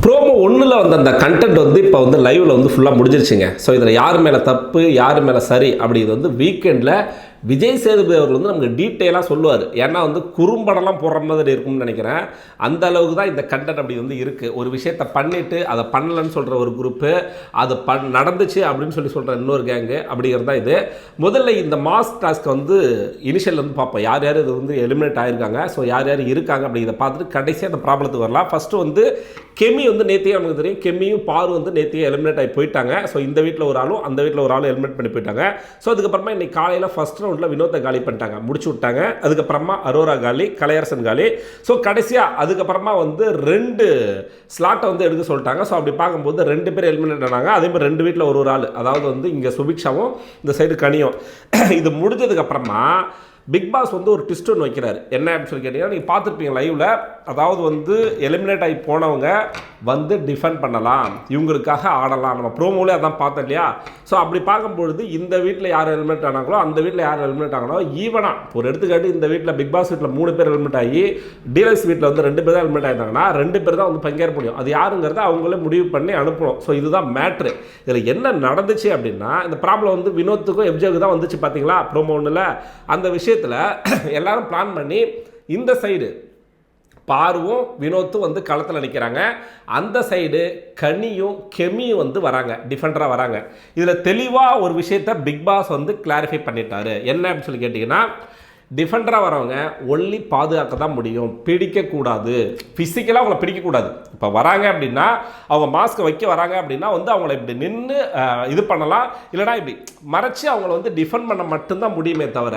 Promo ஒன்றில் வந்து அந்த கண்டென்ட் வந்து இப்போ வந்து லைவில் வந்து ஃபுல்லாக முடிஞ்சிருச்சுங்க. ஸோ இதில் யார் மேலே தப்பு யார் மேலே சரி அப்படிங்கிறது வந்து வீக்கெண்டில் விஜய் சேதுபதி அவர்கள் வந்து நமக்கு டீட்டெயிலாக சொல்லுவார். ஏன்னா வந்து குறும்படம்லாம் போடுற மாதிரி இருக்கும்னு நினைக்கிறேன். அந்த அளவுக்கு தான் இந்த கண்டென்ட் அப்படி வந்து இருக்குது. ஒரு விஷயத்தை பண்ணிவிட்டு அதை பண்ணலன்னு சொல்கிற ஒரு குரூப்பு, அது நடந்துச்சு அப்படின்னு சொல்கிற இன்னொரு கேங்கு அப்படிங்கிறது தான் இது. முதல்ல இந்த மாஸ் டாஸ்க்கை வந்து இனிஷியல் வந்து பார்ப்போம். யார் யார் இது வந்து எலிமினேட் ஆகிருக்காங்க, ஸோ யார் யார் இருக்காங்க அப்படிங்கிறத பார்த்துட்டு கடைசியாக அந்த ப்ராப்ளத்துக்கு வரலாம். ஃபஸ்ட்டு வந்து கெமி வந்து நேத்தியே நமக்கு தெரியும். கெமியும் பாரு வந்து நேத்தியே எலிமினேட் ஆகி போயிட்டாங்க. ஸோ இந்த வீட்டில் ஒரு ஆளும் அந்த வீட்டில் ஒரு ஆளும் எலிமினேட் பண்ணி போயிட்டாங்க. ஸோ அதுக்கப்புறமா இன்னைக்கு காலையில் ஃபஸ்ட் ரவுண்டில் வினோத்தை காலி பண்ணிட்டாங்க, முடிச்சு விட்டாங்க. அதுக்கப்புறமா அரோரா காலி, கலையரசன் காலி. ஸோ கடைசியாக அதுக்கப்புறமா வந்து 2 ஸ்லாட்டை வந்து எடுக்க சொல்லிட்டாங்க. ஸோ அப்படி பார்க்கும்போது 2 பேர் எலிமினேட் ஆனாங்க. அதே மாதிரி 2 வீட்டில் ஒரு ஆள், அதாவது வந்து இங்கே சுபிக்ஷாவும் இந்த சைடு கனியும். இது முடிஞ்சதுக்கப்புறமா பிக் பாஸ் வந்து ஒரு ட்விஸ்ட் ஒன்று வைக்கிறாரு. என்ன அப்படின்னு சொல்லி கேட்டிங்கன்னா, நீங்கள் பார்த்துருப்பீங்க லைவில். அதாவது வந்து எலிமினேட் ஆகி போனவங்க வந்து டிஃபெண்ட் பண்ணலாம், இவங்களுக்காக ஆடலாம். நம்ம ப்ரோமோலே அதான் பார்த்தோம் இல்லையா? ஸோ அப்படி பார்க்கும்பொழுது இந்த வீட்டில் யார் எலிமினேட் ஆனாங்களோ அந்த வீட்டில் யார் எலிமினேட் ஆனாங்களோ ஈவனாக ஒரு எடுத்துக்காட்டு இந்த வீட்டில் பிக் பாஸ் வீட்டில் 3 பேர் எலிமினேட் ஆகி டீலக்ஸ் வீட்டில் வந்து 2 பேர் தான் எலிமினேட் ஆகிட்டாங்கன்னா 2 பேர் தான் வந்து பங்கேற்க முடியும். அது யாருங்கிறத அவங்களே முடிவு பண்ணி அனுப்பணும். ஸோ இதுதான் மேட்ரு. இதில் என்ன நடந்துச்சு அப்படின்னா, இந்த ப்ராப்ளம் வந்து வினோத்துக்கும் எஃப்ஜேக்கு தான் வந்துச்சு. பார்த்தீங்களா ப்ரோமோ ஒன்றில்? அந்த விஷயத்தில் எல்லாரும் பிளான் பண்ணி இந்த சைடு பாருவும் வினோத்தும் வந்து களத்தில் நிற்கிறாங்க. அந்த சைடு கனியும் கெமியும் வந்து வராங்க, டிஃபெண்டராக வராங்க. இதில் தெளிவாக ஒரு விஷயத்தை பிக் பாஸ் வந்து கிளாரிஃபை பண்ணிட்டாரு. என்ன அப்படின்னு சொல்லி கேட்டிங்கன்னா, டிஃபெண்டராக வரவங்க ஒன்லி பாதுகாக்க தான் முடியும், பிடிக்கக்கூடாது. ஃபிசிக்கலாக அவங்கள பிடிக்கக்கூடாது. இப்போ வராங்க அப்படின்னா அவங்க மாஸ்க்கை வைக்க வராங்க அப்படின்னா வந்து அவங்கள இப்படி நின்று இது பண்ணலாம், இல்லைனா இப்படி மறைச்சி அவங்கள வந்து டிஃபெண்ட் பண்ண மட்டும்தான் முடியுமே தவிர,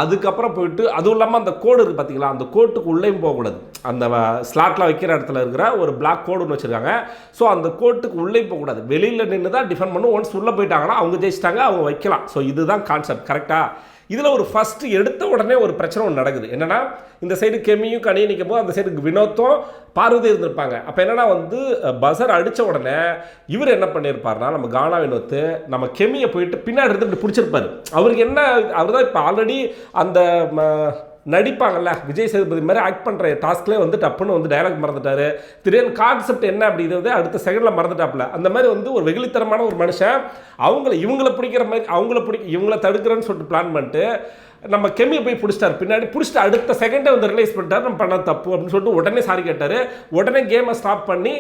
அதுக்கப்புறம் போயிட்டு அதுவும் இல்லாமல் அந்த கோடு இருக்குது பார்த்தீங்களா, அந்த கோட்டுக்கு உள்ளேயும் போகக்கூடாது. அந்த ஸ்லாட்டில் வைக்கிற இடத்துல இருக்கிற ஒரு பிளாக் கோடு ஒன்று வச்சுருக்காங்க. ஸோ அந்த கோட்டுக்கு உள்ளே போகக்கூடாது, வெளியில் நின்று தான் டிஃபெண்ட் பண்ணும். ஒன்ஸ் உள்ளே போயிட்டாங்கன்னா அவங்க ஜெயிச்சிட்டாங்க, அவங்க வைக்கலாம். ஸோ இதுதான் கான்செப்ட். கரெக்டாக? இதில் ஒரு ஃபஸ்ட்டு எடுத்த உடனே ஒரு பிரச்சனை ஒன்று நடக்குது. என்னென்னா, இந்த சைடு கெமியும் கனியும் நிற்கும் போது அந்த சைடு வினோத்தும் பார்வதி இருந்திருப்பாங்க. அப்போ என்னென்னா வந்து பஸர் அடித்த உடனே இவர் என்ன பண்ணியிருப்பார்னா, நம்ம கானா வினோத்து நம்ம கெமியை போயிட்டு பின்னாடி இருந்து இப்படி பிடிச்சிருப்பார். அவருக்கு என்ன, அவர் தான் இப்போ ஆல்ரெடி அந்த நடிப்பாங்கல்ல விஜய் சேதுபதி மாதிரி ஆக்ட் பண்ணுற டாஸ்க்லேயே வந்து டப்புன்னு வந்து டைலாக் மறந்துட்டாரு. திடீர்னு கான்செப்ட் என்ன அப்படிங்கிறது அடுத்த செகண்டில் மறந்துட்டாப்புல. அந்த மாதிரி வந்து ஒரு வெகுளித்தனமான ஒரு மனுஷன் இவங்களை பிடிக்கிற மாதிரி இவங்கள தடுக்கிறேன்னு சொல்லிட்டு பிளான் பண்ணிட்டு நம்ம கெமியை போய் பிடிச்சிட்டார். பின்னாடி பிடிச்சிட்டு அடுத்த செகண்டே வந்து ரிலைஸ் பண்ணிட்டார், நம்ம பண்ண தப்பு அப்படின்னு சொல்லிட்டு உடனே சாரி கேட்டார். உடனே கேமை ஸ்டாப் பண்ணி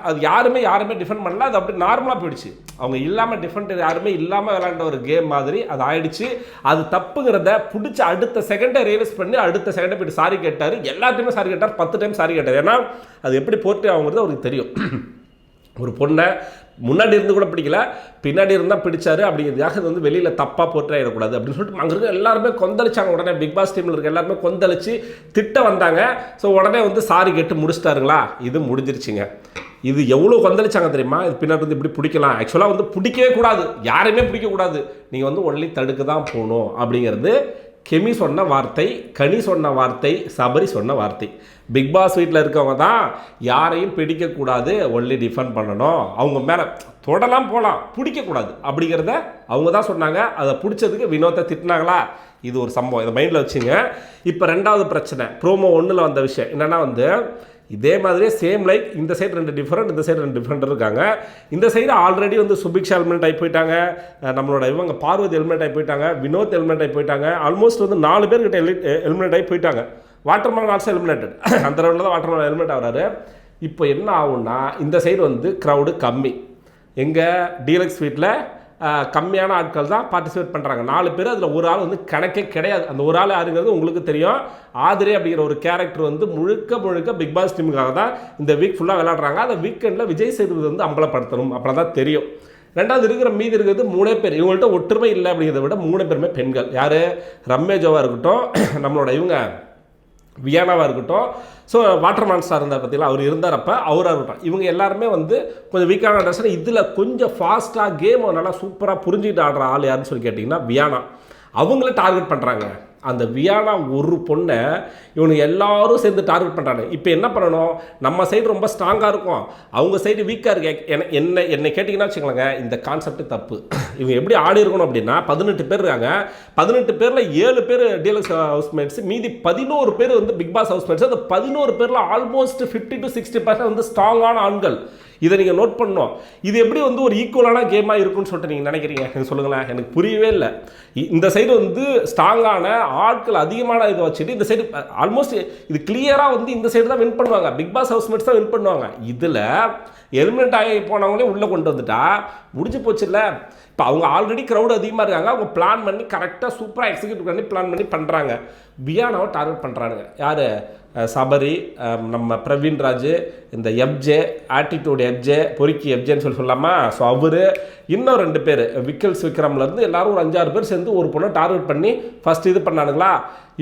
அது யாருமே டிஃபெண்ட் பண்ணல. அது அப்படி நார்மலாக போயிடுச்சு. அவங்க இல்லாமல் டிஃபெண்ட் யாருமே இல்லாமல் விளையாண்ட ஒரு கேம் மாதிரி அது ஆயிடுச்சு. அது தப்புங்கிறத பிடிச்சி அடுத்த செகண்டை ரியலைஸ் பண்ணி அடுத்த செகண்டை போய்ட்டு சாரி கேட்டார். எல்லாத்தையுமே சாரி கேட்டார், 10 டைம் சாரி கேட்டார். ஏன்னா அது எப்படி போர்ட்ரே ஆகுங்கிறது அவருக்கு தெரியும். ஒரு பொண்ணை முன்னாடி இருந்து கூட பிடிக்கல, பின்னாடி இருந்தால் பிடிச்சாரு அப்படிங்கிறதுக்காக இது வந்து வெளியில் தப்பாக போர்ட்ரே ஆகிடக்கூடாது அப்படின்னு சொல்லிட்டு அங்கே இருக்க எல்லாருமே கொந்தளிச்சாங்க. உடனே பிக் பாஸ் டீமில் இருக்க எல்லாருமே கொந்தளிச்சு திட்ட வந்தாங்க. ஸோ உடனே வந்து சாரி கேட்டு முடிச்சிட்டாருங்களா, இது முடிஞ்சிருச்சுங்க. இது எவ்வளோ கொந்தளிச்சாங்க தெரியுமா? இது பின்னாடி வந்து இப்படி பிடிக்கலாம், ஆக்சுவலாக வந்து பிடிக்கவே கூடாது, யாரையுமே பிடிக்கக்கூடாது, நீங்கள் வந்து ஒன்லி தடுக்க தான் போகணும் அப்படிங்கிறது கெமி சொன்ன வார்த்தை, கனி சொன்ன வார்த்தை, சபரி சொன்ன வார்த்தை. பிக் பாஸ் வீட்டில் இருக்கவங்க தான் யாரையும் பிடிக்கக்கூடாது, ஒன்லி டிஃபெண்ட் பண்ணணும், அவங்க மேலே தொடலாம் போகலாம், பிடிக்கக்கூடாது அப்படிங்கிறத அவங்க தான் சொன்னாங்க. அதை பிடிச்சதுக்கு வினோத்தை திட்டினாங்களா, இது ஒரு சம்பவம். இதை மைண்டில் வச்சுங்க. இப்போ 2வது பிரச்சனை ப்ரோமோ 1ல் வந்த விஷயம் என்னென்னா வந்து இதே மாதிரியே சேம் லைக் இந்த சைடு 2 டிஃப்ரெண்ட், இந்த சைடு 2 டிஃப்ரெண்ட் இருக்காங்க. இந்த சைடு ஆல்ரெடி வந்து சுபிக்ஷா எலிமினேட் ஆகி போயிட்டாங்க, நம்மளோட இவங்க பார்வதி எலிமினேட் ஆகி போயிட்டாங்க, வினோத் எலிமினேட் ஆகி போயிட்டாங்க. ஆல்மோஸ்ட் வந்து 4 பேர்கிட்ட எலிமினேட் ஆகி போயிட்டாங்க. Waterman also eliminated. அந்த ரவுண்டில் தான் வாட்டர்மேன் எலிமினேட் ஆகிறாரு. இப்போ என்ன ஆகும்னா, இந்த சைடு வந்து க்ரௌடு கம்மி, எங்கள் டீலக்ஸ் வீட்டில் கம்மியான ஆட்கள் தான் பார்ட்டிசிபேட் பண்ணுறாங்க. 4 பேர், அதில் ஒரு ஆள் வந்து கணக்கே கிடையாது. அந்த ஒரு ஆள் யாருங்கிறது உங்களுக்கு தெரியும். ஆதிரே அப்படிங்கிற ஒரு கேரக்டர் வந்து முழுக்க பிக் பாஸ் டீமுக்காக தான் இந்த வீக் ஃபுல்லாக விளையாடுறாங்க. அந்த வீக்கெண்டில் விஜய் சேதுபதி வந்து அம்பலப்படுத்தணும் அப்படின்னா தான் தெரியும். 2வது இருக்கிற மீதி இருக்கிறது 3 பேர். இவங்கள்ட்ட ஒற்றுமை இல்லை அப்படிங்கிறத விட 3 பேருமே பெண்கள். யார்? ரம்மேஜோவாக இருக்கட்டும், நம்மளோட இவங்க வியானாவாக இருக்கட்டும், ஸோ வாட்டர்மேன் ஸ்டார் இருந்தார் பார்த்தீங்களா, அவர் இருந்தார். அப்போ அவராக இருக்கட்டும், இவங்க எல்லாருமே வந்து கொஞ்சம் வீக்கான ட்ரெஸ். இதில் கொஞ்சம் ஃபாஸ்ட்டாக கேமை நல்லா சூப்பராக புரிஞ்சுக்கிட்டு ஆடுற ஆள் யாருன்னு சொல்லி கேட்டிங்கன்னா வியானா. அவங்கள டார்கெட் பண்ணுறாங்க. அந்த வியானா ஒரு பொண்ணை இவனுக்கு எல்லாரும் சேர்ந்து டார்கெட் பண்ணுறாங்க. இப்போ என்ன பண்ணணும், நம்ம சைடு ரொம்ப ஸ்ட்ராங்காக இருக்கும், அவங்க சைடு வீக்காக இருக்கு. என்னை கேட்டிங்கன்னா வச்சுக்கோங்க, இந்த கான்செப்ட் தப்பு. இவங்க எப்படி ஆடி இருக்கணும் அப்படின்னா 18 பேர் இருக்காங்க, 18 பேரில் 7 பேர் டீலக்ஸ் ஹவுஸ்மேட்ஸ், மீதி 11 பேர் வந்து பிக் பாஸ் ஹவுஸ்மேட்ஸ். அந்த 11 பேரில் ஆல்மோஸ்ட் 50 to 60% வந்து ஸ்ட்ராங்கான ஆண்கள். இதை நீங்கள் நோட் பண்ணணும். இது எப்படி வந்து ஒரு ஈக்குவலான கேமாக இருக்குன்னு சொல்லிட்டு நீங்கள் நினைக்கிறீங்க, எனக்கு சொல்லுங்களேன். எனக்கு புரியவே இல்லை. இந்த சைடு வந்து ஸ்ட்ராங்கான ஆட்கள் அதிகமான இதை வச்சுட்டு இந்த சைடு ஆல்மோஸ்ட் இது கிளியராக வந்து இந்த சைடு தான் வின் பண்ணுவாங்க, பிக் பாஸ் ஹவுஸ்மேட்ஸ் தான் வின் பண்ணுவாங்க. இதில் எலிமினேட் ஆகி போனவங்களே உள்ளே கொண்டு வந்துட்டா முடிஞ்சு போச்சு இல்லை. இப்போ அவங்க ஆல்ரெடி க்ரௌட் அதிகமாக இருக்காங்க, அவங்க பிளான் பண்ணி கரெக்டாக சூப்பராக எக்ஸிக்யூட் பண்ணி பிளான் பண்ணி பண்ணுறாங்க. வியானாவை டார்கெட் பண்ணுறானுங்க. யார்? சபரி, நம்ம பிரவீன்ராஜ், இந்த எஃப்ஜே, ஆட்டிடியூட் எஃப்ஜே, பொறுக்கி எஃப்ஜேன்னு சொல்லாமா. ஸோ அவர் இன்னும் 2 பேர் விக்கல்ஸ் விக்ரம்லேருந்து எல்லாரும் ஒரு 5-6 பேர் சேர்ந்து ஒரு பொண்ணை டார்கெட் பண்ணி ஃபஸ்ட் இது பண்ணானுங்களா.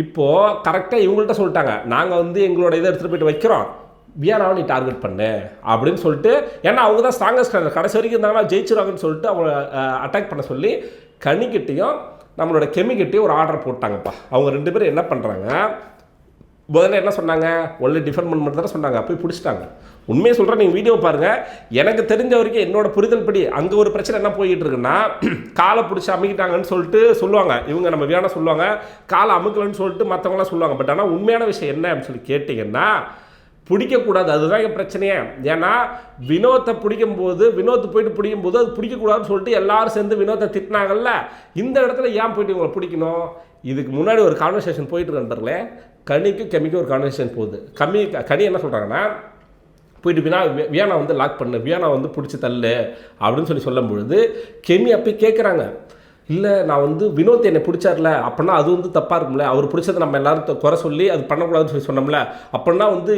இப்போது கரெக்டாக இவங்கள்ட்ட சொல்லிட்டாங்க, நாங்கள் வந்து எங்களோட இதை எடுத்துகிட்டு போயிட்டு வைக்கிறோம், வியானாவை நீ டார்கெட் பண்ணு அப்படின்னு சொல்லிட்டு. ஏன்னா அவங்க தான் ஸ்ட்ராங்கஸ்ட், கடைசி வரைக்கும் இருந்தாங்கன்னா ஜெயிச்சிருவாங்கன்னு சொல்லிட்டு அவங்க அட்டாக் பண்ண சொல்லி கனிக்கிட்டையும் நம்மளோட கெமிக்கிட்டையும் ஒரு ஆர்டர் போட்டாங்கப்பா. அவங்க 2 பேரும் என்ன பண்ணுறாங்க, முதல்ல என்ன சொன்னாங்க, ஒன்லி டிஃபெண்ட் மட்டும் தானே சொன்னாங்க, போய் பிடிச்சிட்டாங்க. உண்மையை சொல்கிறேன், நீங்கள் வீடியோ பாருங்கள். எனக்கு தெரிஞ்ச வரைக்கும் என்னோட புரிதல் படி அங்கே ஒரு பிரச்சனை என்ன போயிட்டு இருக்குன்னா, காலை பிடிச்சி அமுக்கிட்டாங்கன்னு சொல்லிட்டு சொல்லுவாங்க இவங்க, நம்ம வியானா சொல்லுவாங்க காலை அமுக்கலன்னு சொல்லிட்டு மற்றவங்களாம் சொல்லுவாங்க. பட் ஆனால் உண்மையான விஷயம் என்ன அப்படின்னு சொல்லி கேட்டிங்கன்னா, பிடிக்கக்கூடாது. அதுதான் என் பிரச்சனையே. ஏன்னா வினோத்தை பிடிக்கும்போது, வினோத் போயிட்டு பிடிக்கும்போது அது பிடிக்கக்கூடாதுன்னு சொல்லிட்டு எல்லாரும் சேர்ந்து வினோத்தை திட்டினாங்கல்ல. இந்த இடத்துல ஏன் போயிட்டு இவங்களை பிடிக்கணும்? இதுக்கு முன்னாடி ஒரு கான்வர்சேஷன் போயிட்டு இருக்கின்றே, கனிக்கும் கெமிக்கும் ஒரு கான்வர்சேஷன் போகுது. கனி என்ன சொல்கிறாங்கன்னா, போயிட்டு வியானா வந்து லாக் பண்ணு, வியானா வந்து பிடிச்சி தள்ளு அப்படின்னு சொல்லும் பொழுது கெமி அப்போ கேட்குறாங்க, இல்லை நான் வந்து வினோத் என்னை பிடிச்சார்ல, அப்படின்னா அது வந்து தப்பாக இருக்கும்ல, அவர் பிடிச்சதை நம்ம எல்லாரும் குறை சொல்லி அது பண்ணக்கூடாதுன்னு சொல்லி சொன்னோம்ல, அப்படின்னா வந்து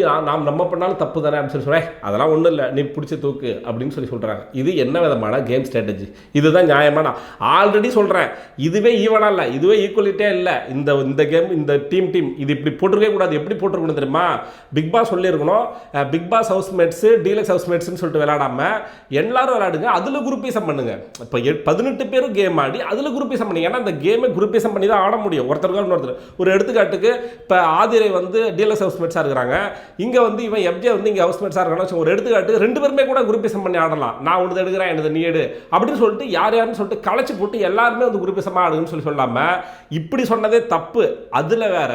நம்ம பண்ணாலும் தப்பு தானே அப்படின்னு சொல்கிறேன். அதெல்லாம் ஒன்றும் இல்லை, நீ பிடிச்ச தூக்கு அப்படின்னு சொல்கிறாங்க. இது என்ன விதமான கேம் ஸ்ட்ராட்டஜி? இதுதான் நியாயமான? ஆல்ரெடி சொல்கிறேன், இதுவே ஈவனாக இல்லை, இதுவே ஈக்குவலிட்டே இல்லை. இந்த கேம், இந்த டீம் இது இப்படி போட்டிருக்கவே கூடாது. எப்படி போட்டிருக்கணும் தெரியுமா? பிக் பாஸ் சொல்லியிருக்கணும், பிக் பாஸ் ஹவுஸ்மேட்ஸு டீலக்ஸ் ஹவுஸ்மேட்ஸ்ன்னு சொல்லிட்டு விளையாடாமல் எல்லாரும் விளையாடுங்க, அதில் குரூப்பிசம் பண்ணுங்க. இப்போ 18 பேரும் கேம் ஆடி அதில் குரூப்பிசம் பண்ணி, ஏன்னா அந்த கேமை குரூப்பிசம் பண்ணி தான் ஆட முடியும் ஒருத்தருக்கு இன்னொருத்தர். ஒரு எடுத்துக்காட்டுக்கு இப்போ ஆதிரை வந்து டீலக்ஸ் ஹவுஸ்மேட்ஸாக இருக்கிறாங்க, இங்கே வந்து இவன் எஃப்ஜே வந்து இங்கே ஹவுஸ்மேட்ஸாக இருக்காங்க. ஒரு எடுத்துக்காட்டு 2 பேருமே கூட குரூப்பிசம் பண்ணி ஆடலாம். நான் ஒன்று எடுக்கிறேன், எனது நீ எடு அப்படின்னு சொல்லிட்டு யாருன்னு சொல்லிட்டு களைச்சி போட்டு எல்லாருமே வந்து குரூப்பிசமாக ஆடுன்னு சொல்லாமல் இப்படி சொன்னதே தப்பு. அதில் வேற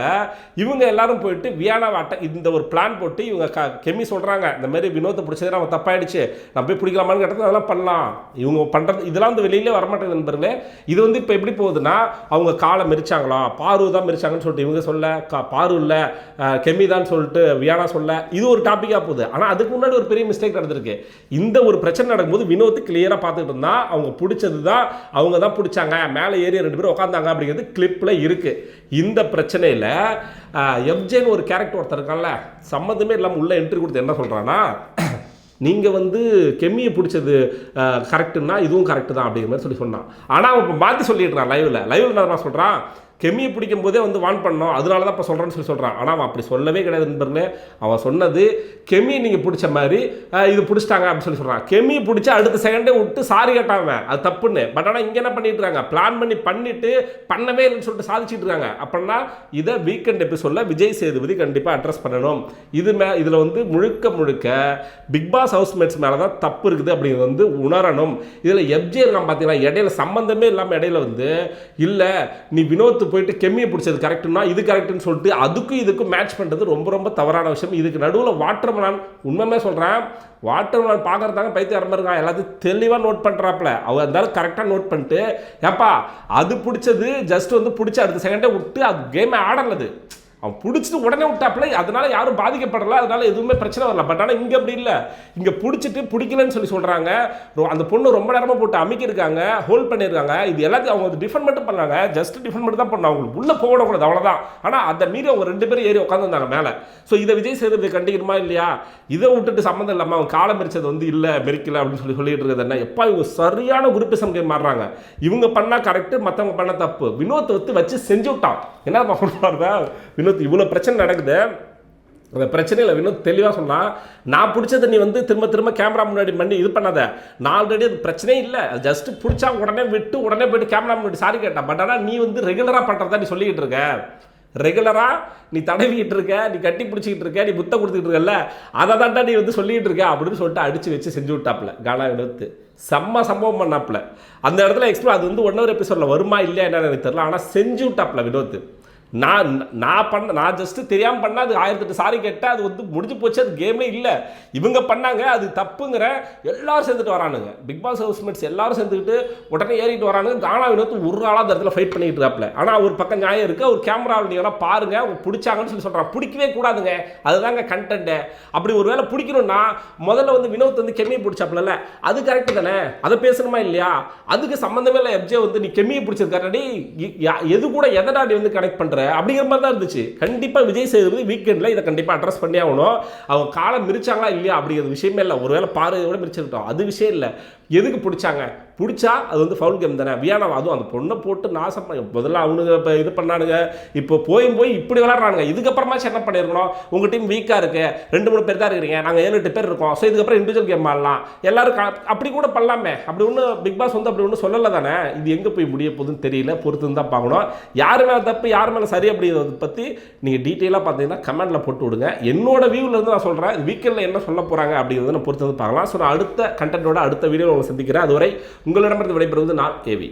இவங்க எல்லாரும் போயிட்டு வியானா இந்த ஒரு பிளான் போட்டு இவங்க கெமி சொல்கிறாங்க, இந்த மாதிரி வினோத்தை பிடிச்சது நம்ம தப்பாயிடுச்சு, நம்ம போய் பிடிக்கலாமான்னு கேட்டது அதெல்லாம் பண்ணலாம். இவங்க பண்ணுறது இதெல்லாம் வந்து வெளியிலே வரமாட்டேங்குது நண்பர்களே. இது வந்து இப்போ எப்படி போகுதுன்னா, அவங்க காலை மெரிச்சாங்களா, பாரு தான் மெரிச்சாங்கன்னு சொல்லிட்டு இவங்க சொல்ல, பாரு இல்லை கெமி தான் சொல்லிட்டு வியானா சொல்ல, இது ஒரு டாப்பிக்காக போகுது. ஆனால் அதுக்கு முன்னாடி ஒரு பெரிய மிஸ்டேக் நடந்திருக்கு. இந்த ஒரு பிரச்சனை நடக்கும்போது வினோத் கிளியராக பார்த்துக்கிட்டு இருந்தா, அவங்க பிடிச்சது தான், அவங்க தான் பிடிச்சாங்க, மேலே ஏறி 2 பேரும் உட்காந்தாங்க அப்படிங்கிறது கிளிப்பில் இருக்குது. இந்த பிரச்சனையில் எஃப்ஜேன்னு ஒரு கேரக்டர் ஒருத்தர் இருக்கான்ல, சம்மந்தமே இல்லாமல் உள்ள என்ட்ரி கொடுத்து என்ன சொல்கிறான்னா, நீங்கள் வந்து கெமியை பிடிச்சது கரெக்டுன்னா இதுவும் கரெக்டு தான் அப்படிங்கிற மாதிரி சொன்னான். ஆனால் அவன் இப்போ மாற்றி சொல்லிட்டு இருக்கான் லைவில் நான் சொல்கிறான், கெமியை பிடிக்கும் போதே வந்து வான் பண்ணோம், அதனால தான் இப்போ சொல்கிறேன்னு சொல்கிறான். ஆனால் அவன் அப்படி சொல்லவே கிடையாது நண்பர்களே. அவன் சொன்னது கெமியை நீங்கள் பிடிச்ச மாதிரி இது பிடிச்சிட்டாங்க அப்படின்னு சொல்கிறான். கெமியை பிடிச்சி அடுத்த செகண்டே விட்டு சாரி கேட்டாங்க, அது தப்புன்னு. பட் ஆனால் இங்கே என்ன பண்ணிட்டு இருக்காங்க, பிளான் பண்ணிட்டு பண்ணவே இல்லைன்னு சொல்லிட்டு சாதிச்சுட்டு இருக்காங்க. அப்படின்னா இதை வீக்கெண்ட் எபிசோடில் விஜய் சேதுபதி கண்டிப்பாக அட்ரஸ் பண்ணணும். இதில் வந்து முழுக்க பிக் பாஸ் ஹவுஸ்மேட்ஸ் மேலே தான் தப்பு இருக்குது அப்படிங்கிறது வந்து உணரணும். இதில் எஃப்ஜே இருக்கான் பார்த்தீங்கன்னா, இடையில சம்மந்தமே இல்லாமல் இடையில வந்து இல்லை நீ வினோத் போயிட்டு கெமியை பிடிச்சது கரெக்டுன்னா இது கரெக்டுன்னு சொல்லிட்டு அதுக்கும் இதுக்கும் மேட்ச் பண்ணுறது ரொம்ப தவறான விஷயம். இதுக்கு நடுவில் வாட்டர்மெலன், உண்மையுமே சொல்கிறேன், வாட்டர்மெலன் பார்க்குறதாங்க பைத்தியம் இருக்கான், எல்லாத்தையும் தெளிவாக நோட் பண்ணுறாப்புல. அவ இருந்தாலும் கரெக்டாக நோட் பண்ணிட்டு, ஏப்பா அது பிடிச்சது ஜஸ்ட் வந்து பிடிச்சி அடுத்த செகண்டே விட்டு அது கேமை ஆடலது, அவன் பிடிச்சிட்டு உடனே விட்டாப்புல, அதனால யாரும் பாதிக்கப்படலை, அதனால எதுவுமே பிரச்சனை வரல. பட் ஆனால் இங்கே அப்படி இல்லை, இங்கே பிடிச்சிட்டு பிடிக்கலன்னு சொல்கிறாங்க. அந்த பொண்ணு ரொம்ப நேரமாக போட்டு அமைக்கிருக்காங்க, ஹோல்ட் பண்ணியிருக்காங்க. இது எல்லாத்தையும் அவங்க டிஃபெண்ட் மட்டும் பண்ணாங்க, ஜஸ்ட் டிஃபெண்ட் மட்டும் தான் பண்ணாங்க, அவங்களுக்கு உள்ளே போகக்கூடாது, அவ்வளோதான். ஆனால் அதை மீறி அவங்க 2 பேரும் ஏறி உட்காந்துருந்தாங்க மேலே. ஸோ இதை விஜய் சேதுபதி கண்டிக்கணுமா இல்லையா? இதை விட்டுட்டு சம்மந்தம் இல்லாமல் அவங்க காலம் மெரிச்சது வந்து இல்லை மெரிக்கல அப்படின்னு சொல்லிட்டு இருக்கிறது என்ன? எப்பா இவங்க சரியான குரூப்பிசம் கேம் மாறுறாங்க. இவங்க பண்ணால் கரெக்டு, மற்றவங்க பண்ண தப்பு. வினோத்தை வச்சு செஞ்சு விட்டான். என்ன பண்ணுறாங்க வினோத்? இவ்வளோ பிரச்சனை நடக்குது, அந்த பிரச்சனையில் இன்னும் தெளிவாக சொன்னால், நான் பிடிச்சதை நீ வந்து திரும்ப திரும்ப கேமரா முன்னாடி பண்ணி இது பண்ணாத. நான் ஆல்ரெடி அது பிரச்சனையே இல்லை, அது ஜஸ்ட் பிடிச்சா உடனே விட்டு உடனே போய்ட்டு கேமரா முன்னாடி சாரி கேட்டான். பட் ஆனால் நீ வந்து ரெகுலராக பண்ணுறதா நீ சொல்லிக்கிட்டு இருக்க, ரெகுலராக நீ தடவிக்கிட்டு இருக்க, நீ கட்டி பிடிச்சிக்கிட்டு இருக்க, நீ புத்த கொடுத்துக்கிட்டு இருக்கல, அதை தாண்டா நீ வந்து சொல்லிக்கிட்டு இருக்க அப்படின்னு சொல்லிட்டு அடித்து வச்சு செஞ்சு விட்டாப்புல கானா வினோத். செம்ம சம்பவம் பண்ணாப்புல அந்த இடத்துல. எக்ஸ்ப்ளோ அது வந்து 1 hour எபிசோடில் வருமா இல்லையா என்னன்னு எனக்கு தெரியல, ஆனால் செஞ்சு விட்டாப்புல வினோத். நான் ஜஸ்ட் தெரியாமல் பண்ணால் அது 1008 சாரி கேட்டால் அது வந்து முடிஞ்சு போச்சு, அது கேமே இல்லை. இவங்க பண்ணாங்க, அது தப்புங்கிற எல்லாரும் சேர்ந்துட்டு வரானுங்க. பிக் பாஸ் ஹவுஸ்மேட்ஸ் எல்லாரும் சேர்ந்துக்கிட்டு உடனே ஏறிட்டு வரானுங்க. கானா வினோத் ஒரு ஆளாக அந்த இடத்துல ஃபைட் பண்ணிட்டு இருக்காப்புல. ஆனால் ஒரு பக்கம் நியாயம் இருக்குது, ஒரு கேமரா நீங்கள் பாருங்க, அவங்க பிடிச்சாங்கன்னு சொல்லி சொல்கிறான். பிடிக்கவே கூடாதுங்க, அதுதாங்க கண்டென்ட்டு. அப்படி ஒரு வேலை பிடிக்கணும்னா முதல்ல வந்து வினோத் வந்து கெமியை பிடிச்சாப்புல, அது கரெக்டு தானே, அதை பேசணுமா இல்லையா? அதுக்கு சம்மந்தமே இல்லை. எஃப்ஜே வந்து நீ கெமியை பிடிச்சிருக்காடி, எது கூட எதடா நீ வந்து கனெக்ட் பண்ணுற அப்படிங்கிற மாதிரி தான் இருந்துச்சு. கண்டிப்பாக விஜய் சேதுபதி வீக்கெண்டில் இதை கண்டிப்பாக அட்ரஸ் பண்ணி ஆகணும். அவங்க காலம் மிரிச்சாங்களா இல்லையா அப்படிங்கிற விஷயமே இல்லை. ஒருவேளை பார்வையோட மிரிச்சிருக்கோம், அது விஷயம் இல்லை. எதுக்கு பிடிச்சாங்க? பிடிச்சா அது வந்து ஃபவுல் கேம் தானே. வியானா அதுவும் அந்த பொண்ணை போட்டு நாசம் முதல்ல அவனுங்க இப்போ இது பண்ணானுங்க, இப்போ போய் இப்படி விளாட்றானுங்க. இதுக்கப்புறமாச்சும் என்ன பண்ணியிருக்கணும்? உங்கள் டீம் வீக்காக இருக்கு, 2-3 பேர் தான் இருக்கிறீங்க, நாங்கள் 7-8 பேர் இருக்கோம், ஸோ இதுக்கப்புறம் இண்டிவிஜுவல் கேம் ஆடலாம், எல்லாரும் அப்படி கூட பண்ணலாமே. அப்படி ஒன்றும் பிக் பாஸ் வந்து அப்படி ஒன்றும் சொல்லலை தானே. இது எங்கே போய் முடிய போகுதுன்னு தெரியல, பொறுத்து தான் பார்க்கணும். யார் மேலே தப்பு யார் மேலே சரி அப்படிங்கிறத பற்றி நீங்கள் டீட்டெயிலாக பார்த்தீங்கன்னா கமெண்ட்டில் போட்டு விடுங்க. என்னோட வியூவிலேருந்து நான் சொல்கிறேன், வீக்கெண்டில் என்ன சொல்ல போகிறாங்க அப்படிங்கிறத நான் பொறுத்து வந்து பார்க்கலாம். ஸோ நான் அடுத்த கண்டென்ட்டோட அடுத்த வீடியோ உங்களை சந்திக்கிறேன். அதுவரை உங்களிடமிருந்து விடைபெறுவது நான் கேவி.